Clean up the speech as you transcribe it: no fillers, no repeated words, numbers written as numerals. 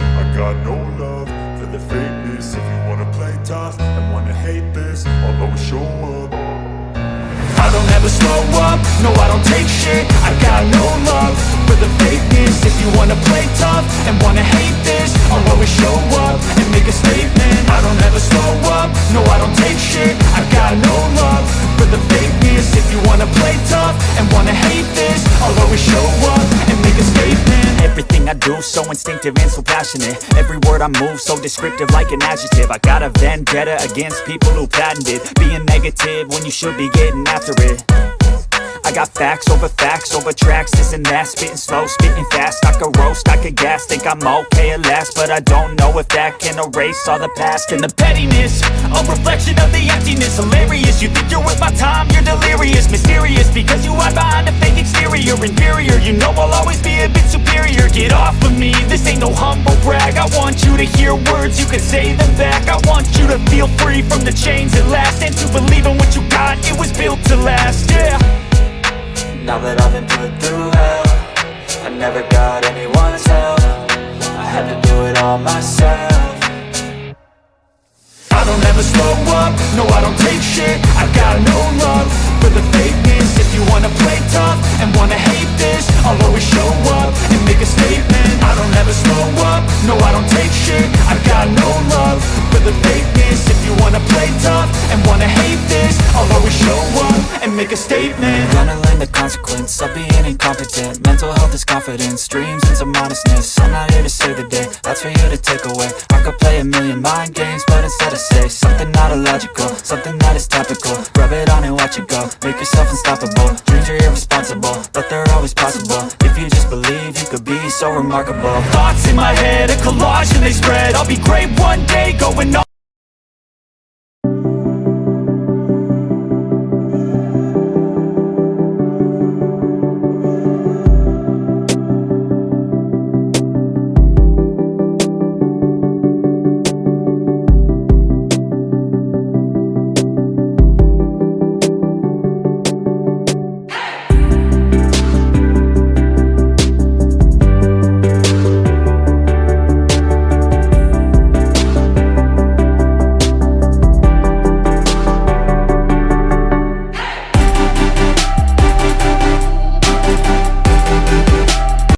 I got no love for the fakeness. If you wanna play tough and wanna hate this, I'll always show up. I don't ever slow up, no I don't take shit. I got no love for the fakeness. If you wanna play tough and wanna hate this, I'll always show up and make a statement. I don't ever slow up, no I don't take shit. I got no love for the fakeness. If you wanna play tough and wanna hate this, I'll always show up and make a statement. Everything I do so instinctive and so passionate. Every word I move so descriptive like an adjective. I got a vendetta against people who patented being negative when you should be getting after it. I got facts over tracks, this and that. Spitting slow, spitting fast. I could roast, I could gas. Think I'm okay at last, but I don't know if that can erase all the past. And the pettiness, a reflection of the emptiness. Hilarious, you think you're worth my time, you're delirious. Mysterious, because you hide behind a fake exterior. Inferior, you know I'll always be a bit superior. Get off of me, this ain't no humble brag. I want you to hear words, you can say them back. I want you to feel free from the chains at last, and to believe in what you got, it was built to last, yeah. Now that I've been put through hell, I never got anyone's help. I had to do it all myself. I don't ever slow up, no I don't take shit. I got no love for the fakeness. If you wanna play tough and wanna hate this, I'll always show up and make a statement. I don't ever slow up, no I don't take shit. I got no love for the fakeness. If you wanna play tough and wanna hate this, I'll always show up and make a statement. Gonna learn the consequence of being incompetent. Mental health is confidence, dreams and some modestness. I'm not here to save the day, that's for you to take away. I could play a million mind games, but instead I say something not illogical, something that is topical. Rub it on and watch it go, make yourself unstoppable. Dreams are irresponsible, but they're always possible. If you just believe, you could be so remarkable. Thoughts in my head, a collage and they spread. I'll be great one day, going on.